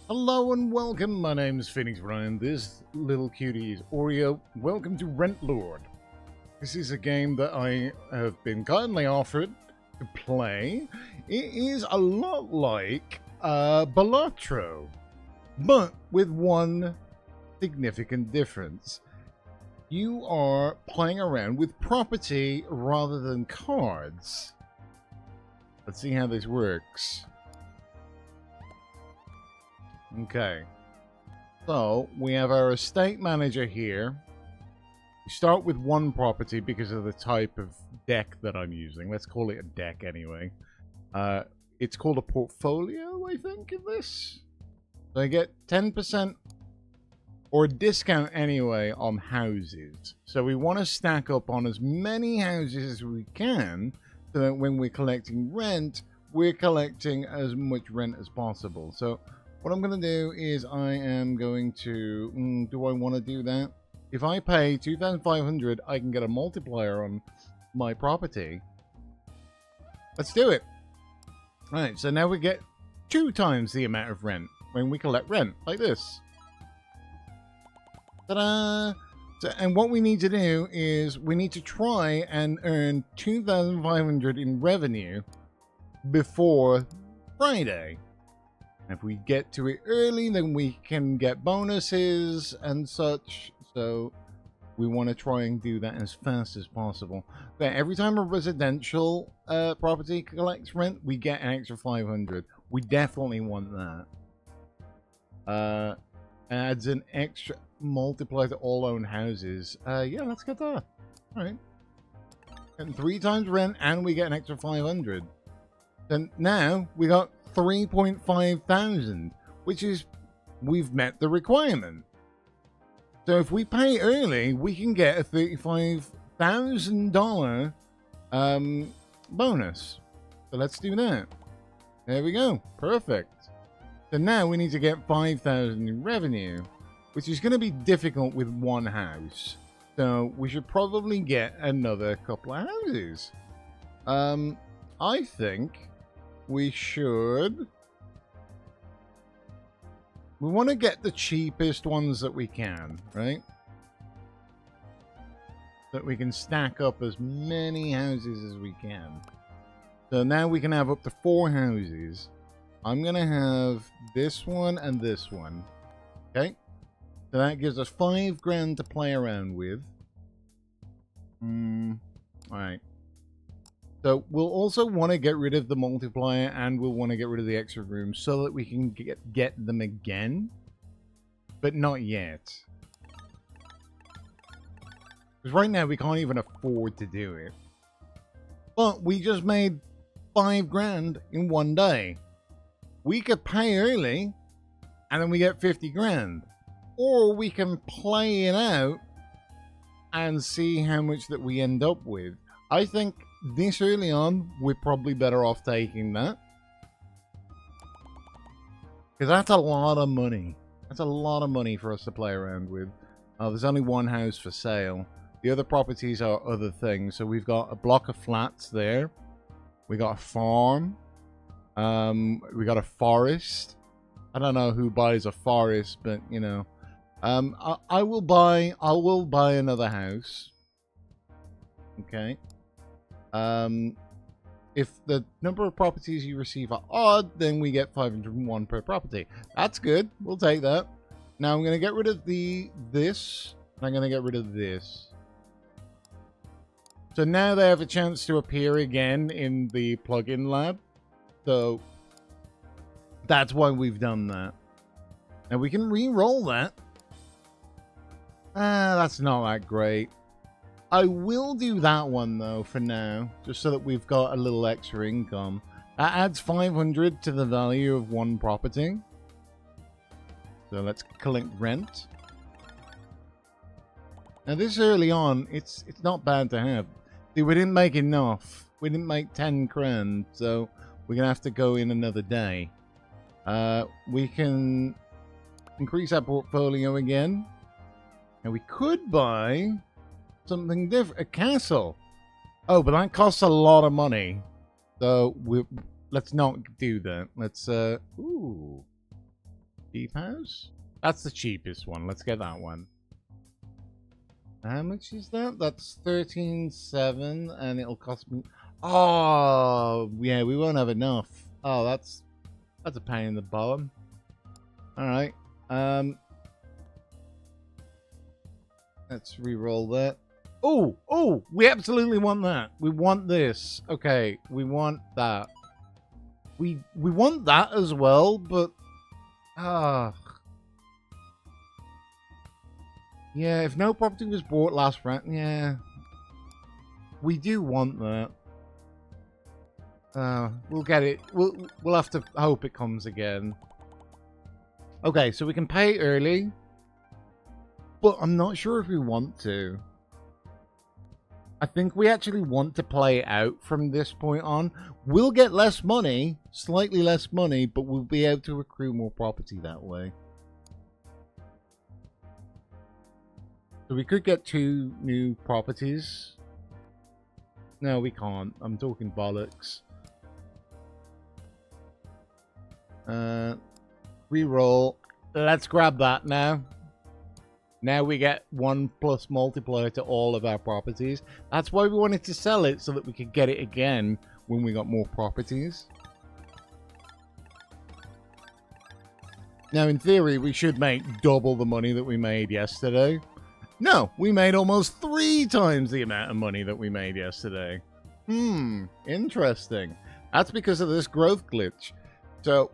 Hello and welcome, my name's Phoenix Ryan, this little cutie is Oreo. Welcome to Rentlord. This is a game that I have been kindly offered to play. It is a lot like Balatro, but with one significant difference. You are playing around with property rather than cards. Let's see how this works. Okay, so we have our estate manager here. We start with one property because of the type of deck that I'm using. Let's call it a deck anyway. It's called a portfolio, I think, in this. So I get 10% or a discount anyway on houses. So we want to stack up on as many houses as we can so that when we're collecting rent, we're collecting as much rent as possible. So what I'm going to do is I am going to... do I want to do that? If I pay 2,500, I can get a multiplier on my property. Let's do it. Alright, so now we get 2 times the amount of rent when we collect rent, like this. Ta-da! So, and what we need to do is we need to try and earn 2,500 in revenue before Friday. If we get to it early, then we can get bonuses and such. So we want to try and do that as fast as possible. But every time a residential property collects rent, we get an extra 500. We definitely want that. Adds an extra multiplier to all owned houses. Yeah, let's get that. All right. And 3 times rent, and we get an extra 500. Then now we got 3.5 thousand, which is, we've met the requirement. So if we pay early, we can get a $35,000 bonus. So let's do that. There we go. Perfect. So now we need to get 5,000 in revenue, which is going to be difficult with one house. So we should probably get another couple of houses. I think we should... We want to get the cheapest ones that we can, right? So that we can stack up as many houses as we can. So now we can have up to 4 houses. I'm going to have this one and this one. Okay? So that gives us 5 grand to play around with. Alright. So we'll also want to get rid of the multiplier, and we'll want to get rid of the extra room so that we can get them again, but not yet. Because right now we can't even afford to do it. But we just made 5 grand in one day. We could pay early, and then we get 50 grand. Or we can play it out and see how much that we end up with. I think this early on, we're probably better off taking that. Because that's a lot of money. That's a lot of money for us to play around with. There's only one house for sale. The other properties are other things. So we've got a block of flats there. We got a farm. We got a forest. I don't know who buys a forest, but you know. I will buy another house. Okay. If the number of properties you receive are odd, then we get 501 per property. That's good. We'll take that. Now I'm going to get rid of this. And I'm going to get rid of this. So now they have a chance to appear again in the plugin lab. So that's why we've done that. Now we can re-roll that. That's not that great. I will do that one, though, for now, just so that we've got a little extra income. That adds 500 to the value of one property. So let's collect rent. Now, this early on, it's not bad to have. See, we didn't make enough. We didn't make 10 grand, so we're going to have to go in another day. We can increase our portfolio again. And we could buy something different, a castle. Oh, but that costs a lot of money. So let's not do that. Let's ooh. Cheap house? That's the cheapest one. Let's get that one. How much is that? That's 13.7 and it'll cost me... Oh, yeah, we won't have enough. Oh, that's a pain in the bottom. Alright. Let's re-roll that. Oh, we absolutely want that. We want this. Okay, we want that. We want that as well, but yeah, if no property was bought last round, yeah. We do want that. We'll get it. We'll have to hope it comes again. Okay, so we can pay early, but I'm not sure if we want to. I think we actually want to play out from this point on. We'll get less money, slightly less money, but we'll be able to accrue more property that way. So we could get 2 new properties. No, we can't. I'm talking bollocks. Reroll. Let's grab that now. Now we get 1+ multiplier to all of our properties. That's why we wanted to sell it, so that we could get it again when we got more properties. Now, in theory, we should make double the money that we made yesterday. No, we made almost 3 times the amount of money that we made yesterday. Interesting. That's because of this growth glitch. So,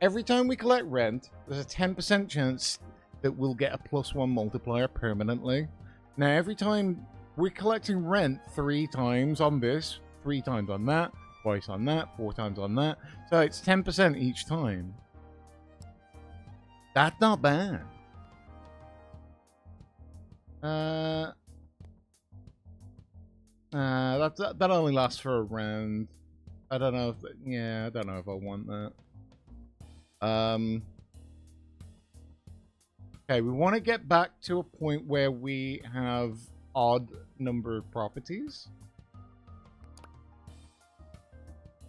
every time we collect rent, there's a 10% chance that we'll get a +1 multiplier permanently. Now, every time we're collecting rent 3 times on this, 3 times on that, twice on that, 4 times on that. So it's 10% each time. That's not bad. That only lasts for a round. I don't know if... Yeah, I don't know if I want that. Okay, we want to get back to a point where we have odd number of properties.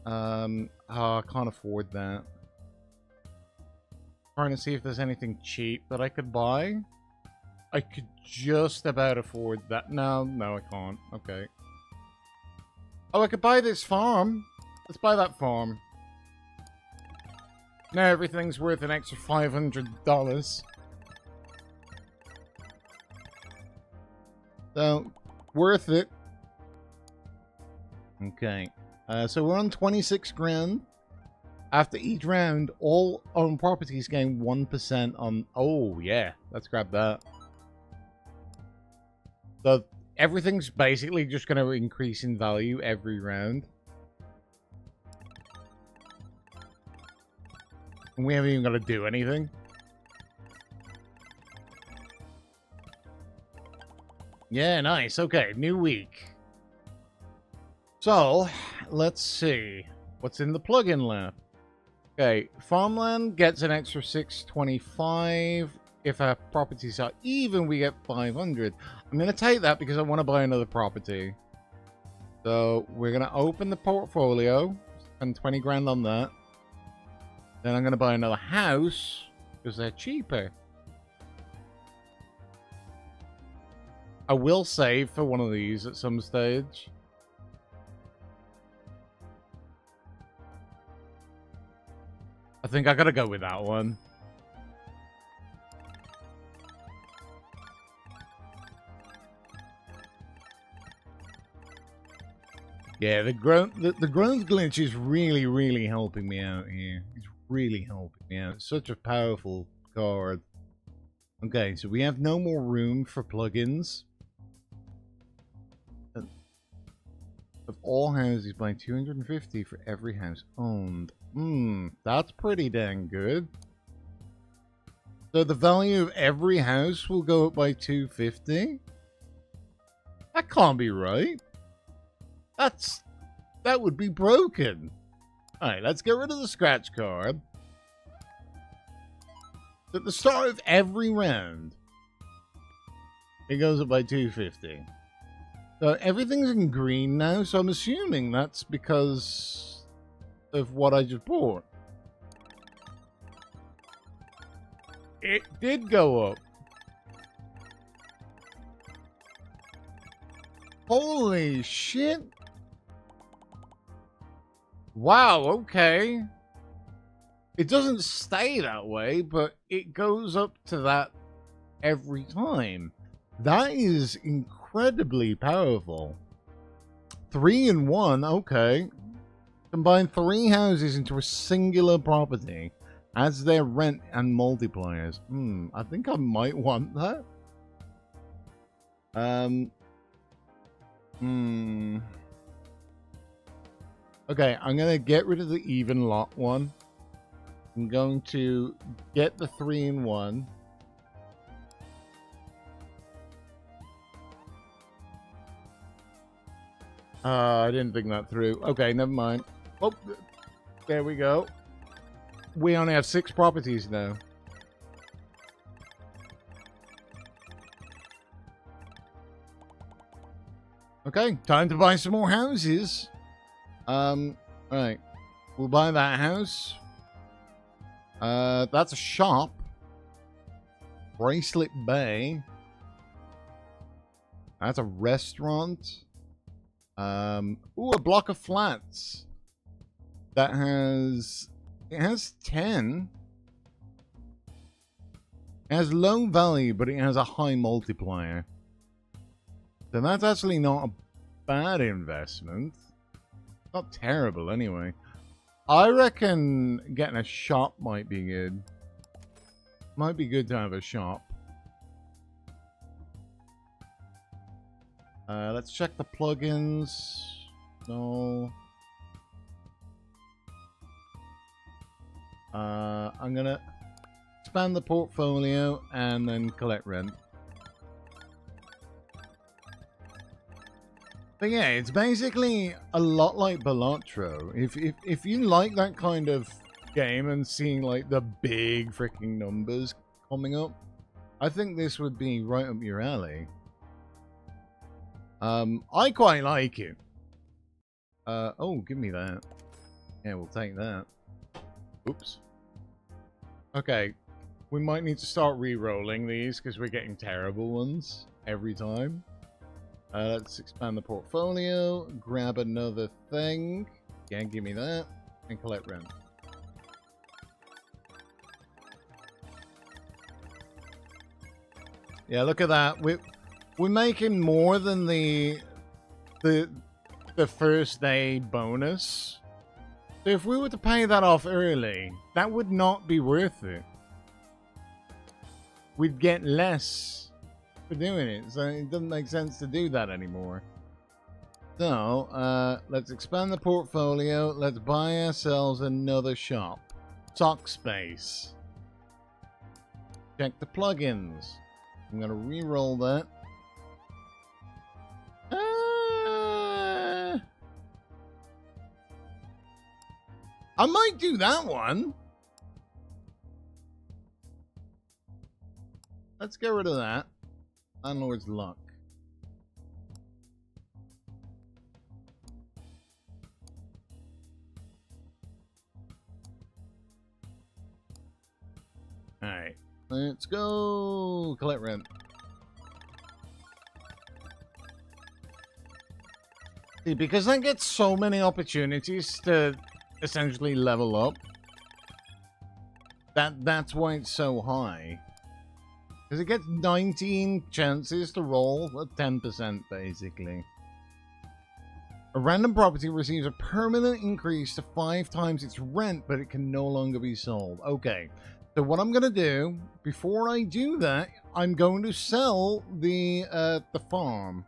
Oh, I can't afford that. Trying to see if there's anything cheap that I could buy. I could just about afford that. No, I can't. Okay. Oh, I could buy this farm. Let's buy that farm. Now everything's worth an extra $500. So, worth it. Okay. So we're on 26 grand. After each round, all owned properties gain 1% on... Oh, yeah. Let's grab that. So, everything's basically just going to increase in value every round. And we haven't even got to do anything. Yeah, nice. Okay, new week. So, let's see. What's in the plugin left? Okay, farmland gets an extra 625. If our properties are even, we get 500. I'm going to take that because I want to buy another property. So, we're going to open the portfolio. Spend 20 grand on that. Then I'm going to buy another house because they're cheaper. I will save for one of these at some stage. I think I gotta go with that one. Yeah, the growth glitch is really helping me out here. It's really helping me out. It's such a powerful card. Okay, so we have no more room for plugins. Of all houses, buy 250 for every house owned. That's pretty dang good. So the value of every house will go up by 250? That can't be right. That would be broken. Alright, let's get rid of the scratch card. At the start of every round, it goes up by 250. So everything's in green now, so I'm assuming that's because of what I just bought. It did go up. Holy shit. Wow, okay. It doesn't stay that way, but it goes up to that every time. That is incredibly powerful. 3 in 1, okay. Combine 3 houses into a singular property. Adds their rent and multipliers. I think I might want that. Okay, I'm going to get rid of the even lot one. I'm going to get the 3 in 1. I didn't think that through. Okay, never mind. Oh, there we go. We only have 6 properties now. Okay, time to buy some more houses. Alright. We'll buy that house. That's a shop. Bracelet Bay. That's a restaurant. Ooh, a block of flats. That has... It has 10. It has low value, but it has a high multiplier. So that's actually not a bad investment. Not terrible, anyway. I reckon getting a shop might be good. Might be good to have a shop. Let's check the plugins. No. I'm gonna expand the portfolio and then collect rent. But yeah, it's basically a lot like Balatro. If you like that kind of game and seeing like the big freaking numbers coming up, I think this would be right up your alley. I quite like it. Oh, give me that. Yeah, we'll take that. Oops. Okay, we might need to start re-rolling these because we're getting terrible ones every time. Let's expand the portfolio, grab another thing. Yeah, give me that, and collect rent. Yeah, look at that. We're making more than the first day bonus. So if we were to pay that off early, that would not be worth it. We'd get less for doing it, so it doesn't make sense to do that anymore. So, let's expand the portfolio. Let's buy ourselves another shop. Sock space. Check the plugins. I'm gonna re-roll that. I might do that one. Let's get rid of that. Landlord's luck. Alright. Let's go collect rent. See, because I get so many opportunities to essentially level up. That's why it's so high. Because it gets 19 chances to roll at 10%, basically. A random property receives a permanent increase to 5 times its rent, but it can no longer be sold. Okay, so what I'm going to do, before I do that, I'm going to sell the farm.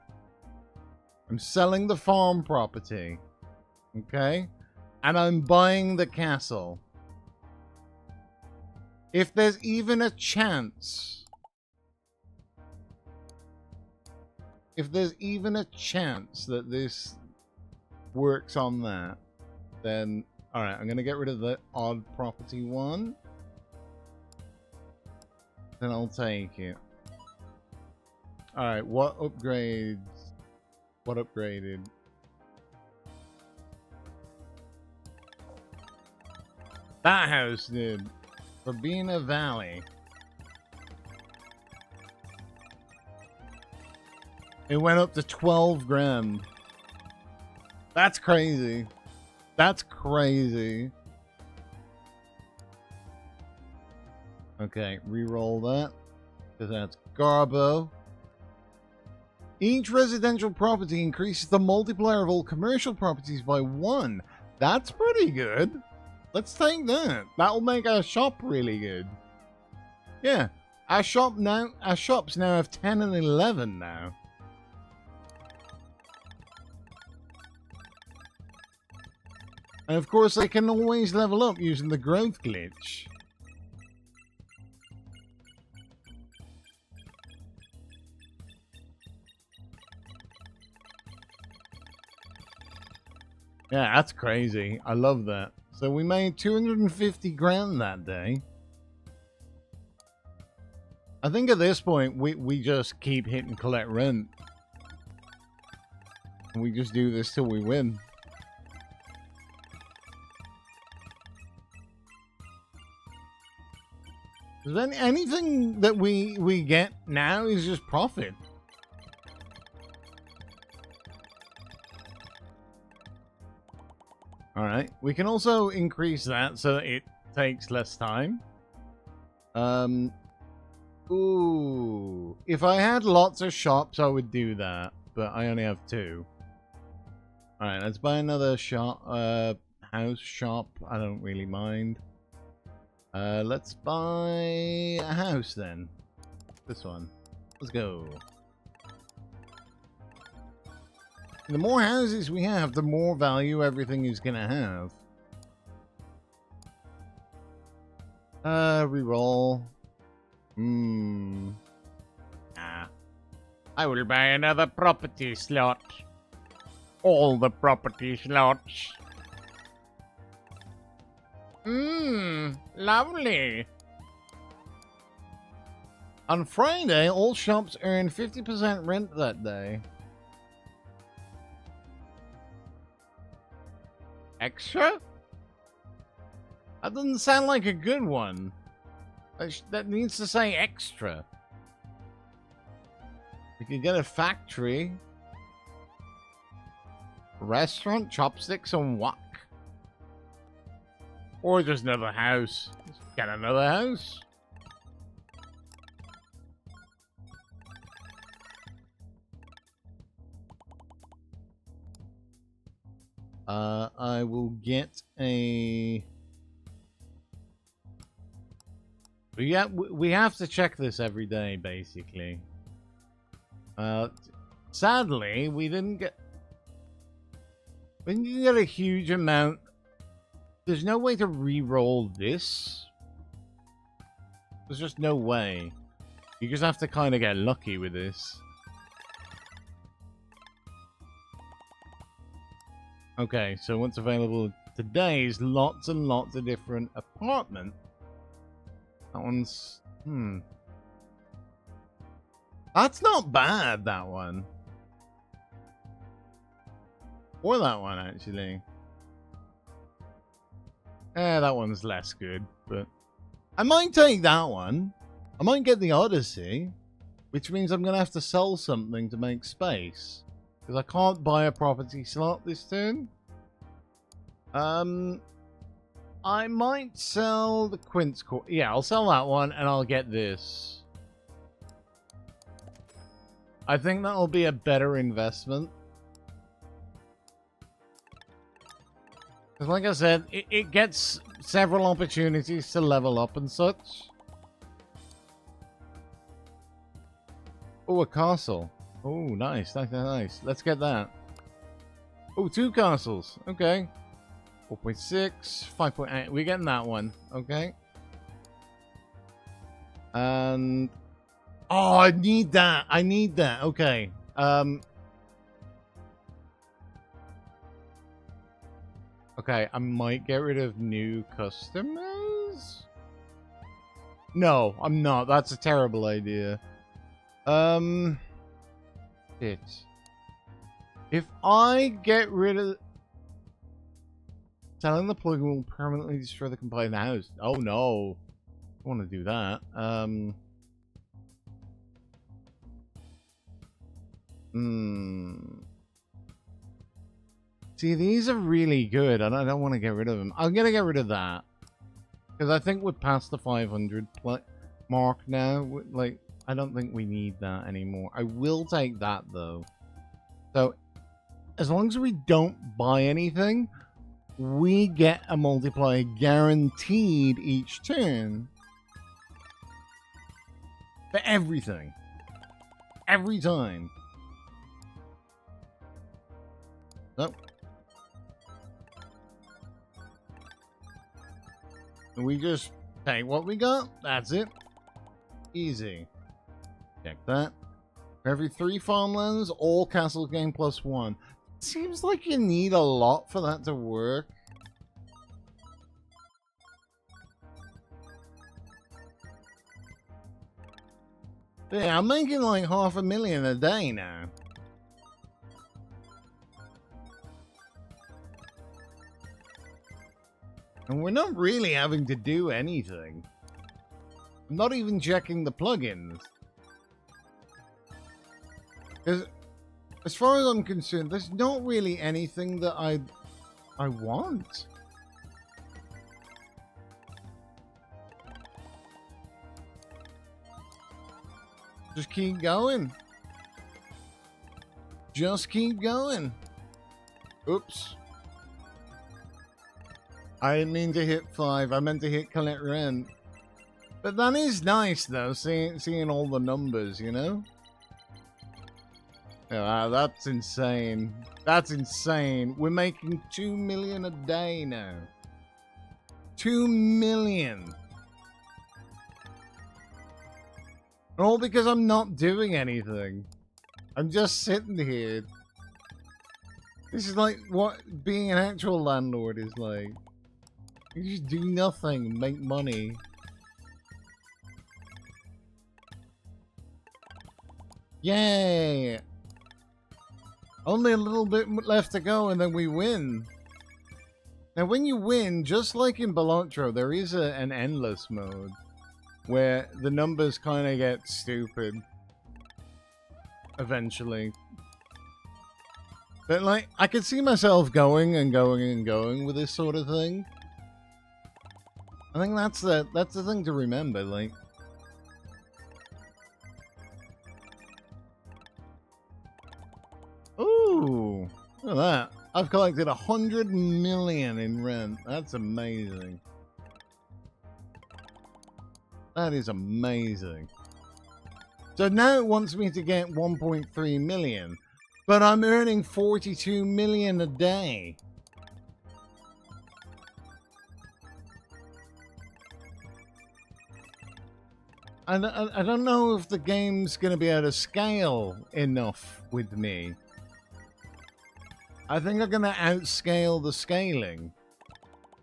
I'm selling the farm property. Okay? And I'm buying the castle. If there's even a chance... If there's even a chance that this works on that, then... Alright, I'm going to get rid of the odd property one. Then I'll take it. Alright, what upgrades? What upgraded? That house did. Urbina Valley. It went up to 12 grand. That's crazy. That's crazy. Okay, re-roll that. Because that's Garbo. Each residential property increases the multiplier of all commercial properties by 1. That's pretty good. Let's take that. That'll make our shop really good. Yeah. Our shops now have 10 and 11 now. And of course, they can always level up using the growth glitch. Yeah, that's crazy. I love that. So we made 250 grand that day. I think at this point, we just keep hitting collect rent. And we just do this till we win. Then anything that we get now is just profit. Alright, we can also increase that so that it takes less time. Ooh. If I had lots of shops, I would do that. But I only have 2. Alright, let's buy another shop, house shop. I don't really mind. Let's buy a house then. This one. Let's go. The more houses we have, the more value everything is gonna have. Reroll. I will buy another property slot. All the property slots. Lovely. On Friday, all shops earn 50% rent that day. Extra? That doesn't sound like a good one. That needs to say extra. We could get a factory, restaurant, chopsticks, and wok. Or just another house. Just get another house. I will get a... Yeah, we have to check this every day, basically. Sadly, we didn't get a huge amount. There's no way to re-roll this. There's just no way. You just have to kind of get lucky with this. Okay, so what's available today is lots and lots of different apartments. That one's... That's not bad, that one. Or that one, actually. That one's less good, but... I might take that one. I might get the Odyssey, which means I'm going to have to sell something to make space. Because I can't buy a property slot this turn. I might sell the Quince Core. Yeah, I'll sell that one, and I'll get this. I think that'll be a better investment. Because like I said, it gets several opportunities to level up and such. Oh, a castle. Oh, nice. Nice. Let's get that. Oh, 2 castles. Okay. 4.6, 5.8. We're getting that one. Okay. And... Oh, I need that. I need that. Okay. Okay, I might get rid of new customers? No, I'm not. That's a terrible idea. If I get rid of... Selling the plugin will permanently destroy the compliant house. Oh no. I don't want to do that. See, these are really good, and I don't want to get rid of them. I'm going to get rid of that. Because I think we're past the 500 mark now. Like, I don't think we need that anymore. I will take that, though. So, as long as we don't buy anything, we get a multiplier guaranteed each turn. For everything. Every time. So. We just take what we got. That's it. Easy. Check that. For every 3 farmlands, all castle gain +1. Seems like you need a lot for that to work. Yeah, I'm making like 500,000 a day now. And we're not really having to do anything. I'm not even checking the plugins. Because as far as I'm concerned, there's not really anything that I want. Just keep going. Just keep going. Oops. I didn't mean to hit 5. I meant to hit collect rent. But that is nice, though, seeing all the numbers, you know? Yeah, that's insane. That's insane. We're making 2 million a day now. 2 million. And all because I'm not doing anything. I'm just sitting here. This is like what being an actual landlord is like. You just do nothing, make money. Yay! Only a little bit left to go and then we win. Now when you win, just like in Balotro, there is an endless mode. Where the numbers kind of get stupid. Eventually. But like, I could see myself going and going and going with this sort of thing. I think that's the thing to remember, like. Ooh, look at that. I've collected 100 million in rent. That's amazing. That is amazing. So now it wants me to get 1.3 million, but I'm earning 42 million a day. I don't know if the game's going to be able to scale enough with me. I think they're going to outscale the scaling.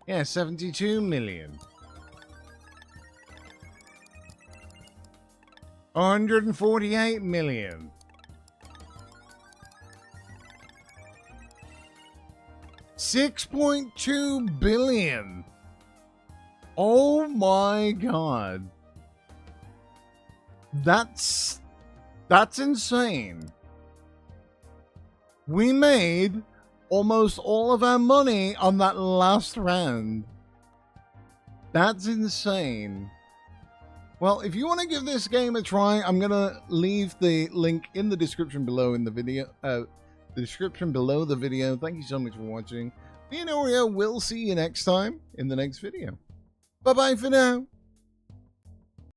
Yeah, 72 million. 148 million. 6.2 billion. Oh my god. That's insane. We made almost all of our money on that last round. That's insane. Well, if you want to give this game a try, I'm going to leave the link in the description below in the video. The description below the video. Thank you so much for watching. Me and Oreo will see you next time in the next video. Bye-bye for now.